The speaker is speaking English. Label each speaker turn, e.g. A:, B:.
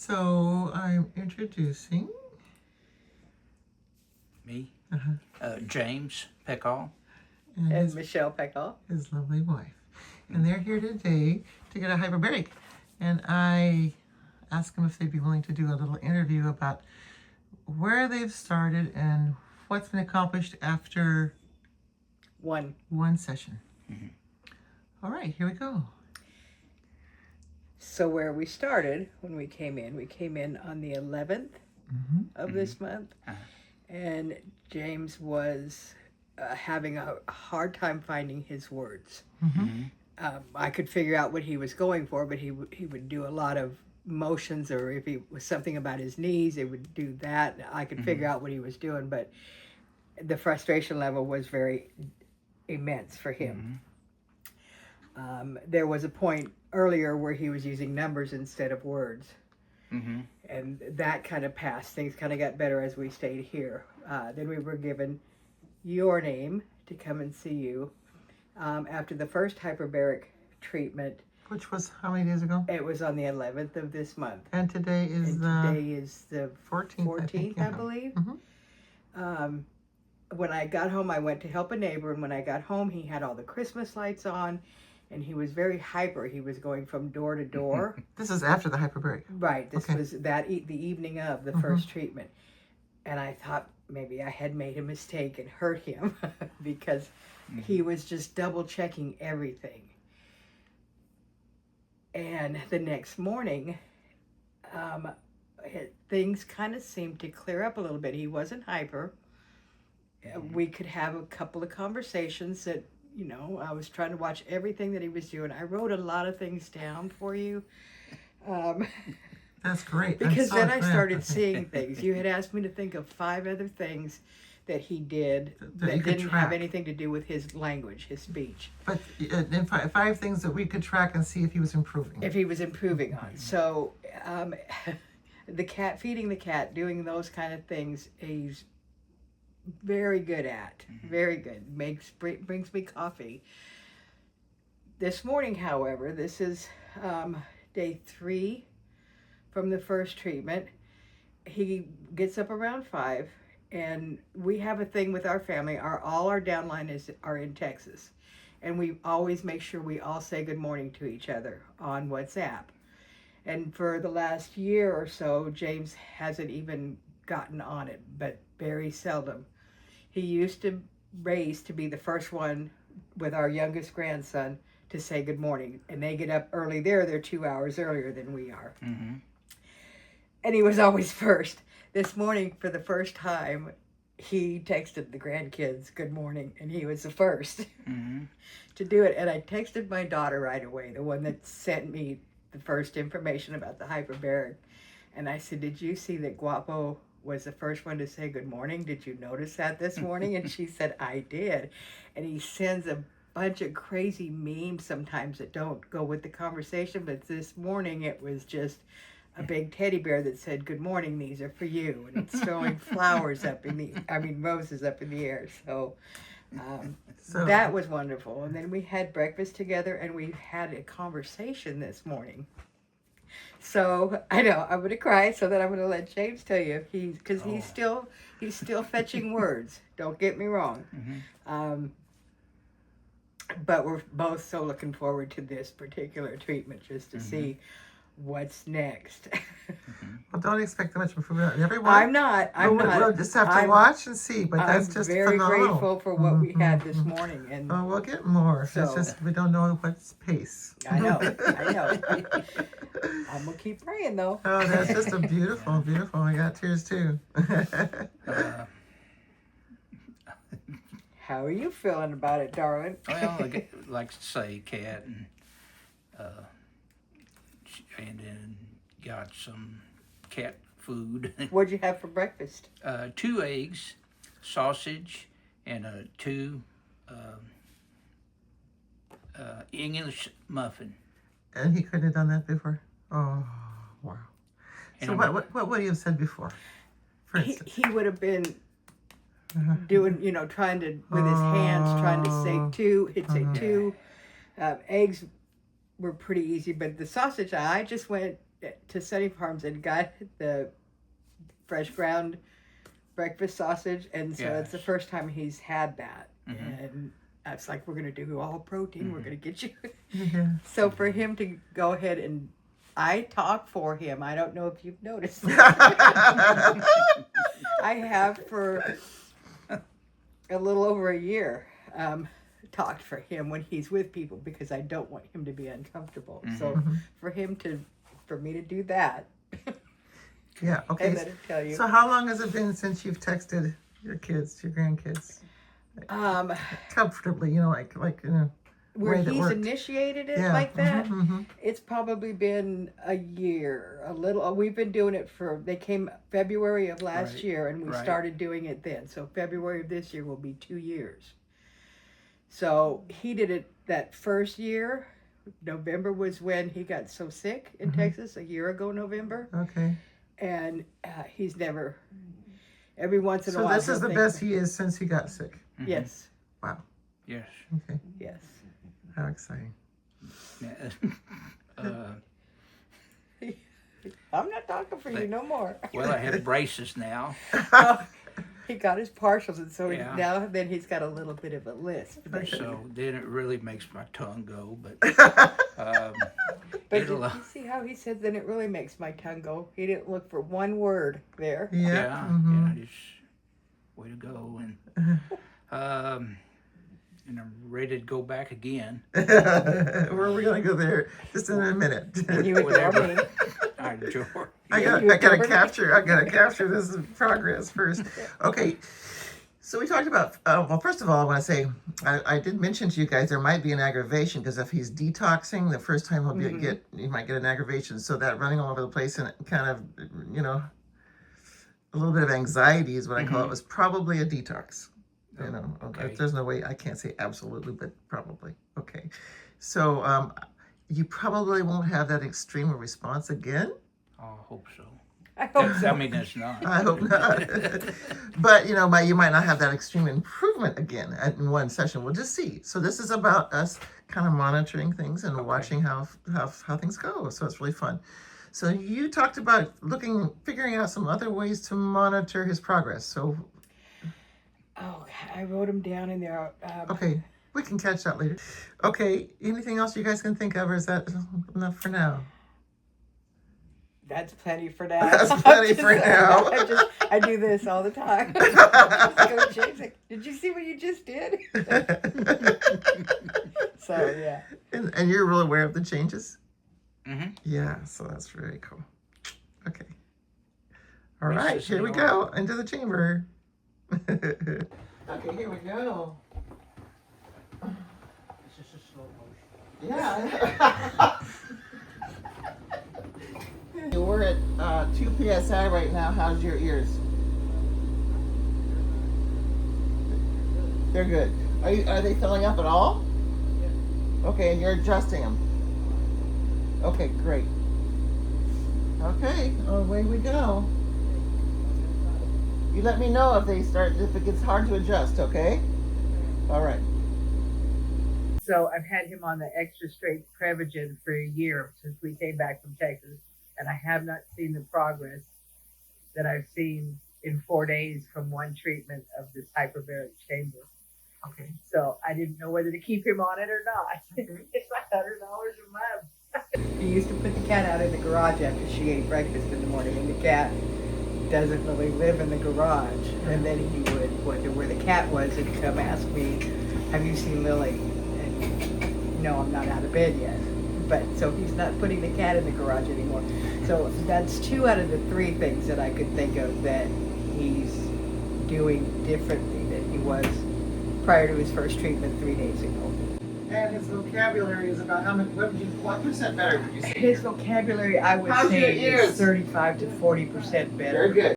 A: So I'm introducing
B: Me,
A: uh
B: James Petchel.
A: and
C: And Michelle Petchel.
A: his lovely wife. And they're here today to get a hyperbaric. And I asked them if they'd be willing to do a little interview about where they've started and what's been accomplished after one session. All right, here we go.
C: So where we started when we came in on the 11th of this month. And James was having a hard time finding his words. I could figure out what he was going for, but he would do a lot of motions, or if he was something about his knees, it would do that. I could figure out what he was doing, but the frustration level was very immense for him. There was a point earlier where he was using numbers instead of words. And that kind of passed. Things kind of got better as we stayed here. Then we were given your name to come and see you. After the first hyperbaric treatment.
A: Which was how many days ago?
C: It was on the 11th of this month.
A: And today is
C: the
A: 14th,
C: I believe. When I got home, I went to help a neighbor, and when I got home, he had all the Christmas lights on, and he was very hyper. He was going from door to door.
A: This is after the hyperbaric.
C: Right. This was the evening of the first treatment. And I thought maybe I had made a mistake and hurt him because he was just double checking everything. And the next morning, things kind of seemed to clear up a little bit. He wasn't hyper. We could have a couple of conversations that, I was trying to watch everything that he was doing. I wrote a lot of things down for you.
A: That's great.
C: Because then I started seeing things. You had asked me to think of 5 other things that he did that didn't have anything to do with his language, his speech.
A: But then 5 things that we could track and see if he was improving.
C: If he was improving on. So feeding the cat, doing those kind of things, he's very good at. Very good. Brings me coffee. This morning, however, this is day 3 from the first treatment. He gets up around 5, and we have a thing with our family. All our downline are in Texas, and we always make sure we all say good morning to each other on WhatsApp. And for the last year or so, James hasn't even gotten on it, but very seldom. He used to raise to be the first one with our youngest grandson to say good morning, and they get up early there. They're 2 hours earlier than we are. And he was always first. This morning, for the first time, he texted the grandkids good morning, and he was the first to do it. And I texted my daughter right away, the one that sent me the first information about the hyperbaric. And I said, did you see that Guapo was the first one to say good morning? Did you notice that this morning? And she said, I did. And he sends a bunch of crazy memes sometimes that don't go with the conversation. But this morning, it was just a big teddy bear that said, good morning, these are for you. And it's throwing roses up in the air. So that was wonderful. And then we had breakfast together, and we had a conversation this morning. So I know I'm going to cry, so that I'm going to let James tell you, because he's still fetching words. Don't get me wrong. But we're both so looking forward to this particular treatment, just to see what's next.
A: Well, don't expect much improvement on everyone.
C: I'm not.
A: We'll just have to watch and see. But that's just
C: very
A: phenomenal.
C: grateful for what we had this morning. And
A: we'll get more.
C: So,
A: it's just we don't know what's pace.
C: I know. I'm gonna keep praying though.
A: Oh, that's just a beautiful. I got tears too.
C: How are you feeling about it, darling?
B: Well, I like to say cat, and then got some cat food.
C: What'd you have for breakfast?
B: 2 eggs, sausage, and 2 English muffin.
A: And he couldn't have done that before? Oh, wow.
B: And
A: So what would he have said before? For instance?
C: He would have been doing, trying to, with his hands, trying to say 2. He'd say 2. Eggs were pretty easy, but the sausage, I just went to Sunny Farms and got the fresh ground breakfast sausage, and so it's the
B: Yes.
C: first time he's had that.
B: Mhm.
C: And it's like, we're gonna do all protein. We're gonna get you.
A: Yeah.
C: So for him to go ahead and I talk for him. I don't know if you've noticed. I have for a little over a year talked for him when he's with people because I don't want him to be uncomfortable. So for me to do that,
A: Yeah,
C: I
A: okay.
C: better tell you.
A: So how long has it been since you've texted your kids, your grandkids? Comfortably, like
C: Where
A: way that
C: he's
A: worked.
C: initiated it
A: Yeah.
C: like that,
A: Mm-hmm.
C: it's probably been a year, a little. We've been doing it they came February of last
B: Right,
C: year, and we
B: right.
C: started doing it then. So February of this year will be 2 years. So he did it that first year. November was when he got so sick in Texas, a year ago, November.
A: Okay.
C: And he's never, every once in a
A: So
C: while.
A: this is
C: he'll
A: the
C: think,
A: best he is since he got sick.
C: Yes,
A: Wow.
B: Yes.
A: Okay.
C: yes.
A: How exciting.
B: Yeah.
C: I'm not talking for you no more.
B: Well, I have braces now.
C: He got his partials, and so
B: Yeah.
C: then he's got a little bit of a lisp.
B: So then it really makes my tongue go, but
C: But did
B: it'll,
C: you see how he said, then it really makes my tongue go? He didn't look for one word there.
A: Yeah.
B: yeah,
A: Mhm.
B: just way to go, and I'm ready to go back again.
A: Where are we gonna go there? Just in a minute.
C: You adore
B: Whatever.
C: me.
B: I enjoy.
A: I
C: You
A: gotta
C: adore me.
A: capture this progress first. Okay. So we talked about, well, first of all, I want to say, I did mention to you guys there might be an aggravation because if he's detoxing, the first time he might get an aggravation. So that running all over the place and kind of, a little bit of anxiety is what I call it, was probably a detox.
B: Okay.
A: There's no way, I can't say absolutely, but probably. Okay. So you probably won't have that extreme of response again.
B: I hope so.
C: I hope so.
B: I mean, it's not.
A: I hope not. But you might not have that extreme improvement again in one session. We'll just see. So this is about us kind of monitoring things and watching how things go. So it's really fun. So you talked about figuring out some other ways to monitor his progress. So
C: I wrote him down in there.
A: okay, we can catch that later. Okay, anything else you guys can think of, or is that enough for now?
C: That's plenty for now.
A: That's plenty for now.
C: I do this all the time. Just go chasing. Did you see what you just did? So yeah.
A: And you're real aware of the changes?
B: Mm-hmm.
A: Yeah, so that's very cool. Okay. All
B: Yes,
A: right,
B: yes,
A: here we
B: they
A: go, into the chamber. Okay, here we go.
B: It's just a slow motion.
A: Yeah. We're at 2 psi right now. How's your ears? They're good. Are they filling up at all? Yeah. Okay, and you're adjusting them. Okay, great. Okay, away we go. You let me know if it gets hard to adjust, okay? All right.
C: So I've had him on the extra straight Prevagen for a year since we came back from Texas, and I have not seen the progress that I've seen in 4 days from one treatment of this hyperbaric chamber.
A: Okay.
C: So I didn't know whether to keep him on it or not. It's like $100 a month. He used to put the cat out in the garage after she ate breakfast in the morning, and the cat doesn't really live in the garage. And then he would wonder where the cat was and come ask me, have you seen Lily? And no, I'm not out of bed yet. But so he's not putting the cat in the garage anymore. So that's 2 out of the 3 things that I could think of that he's doing differently than he was prior to his first treatment 3 days ago.
A: And his vocabulary is about what percent better would you say?
C: His vocabulary, I would
A: How's your
C: say,
A: ears?
C: is 35 to 40% better.
A: Very good.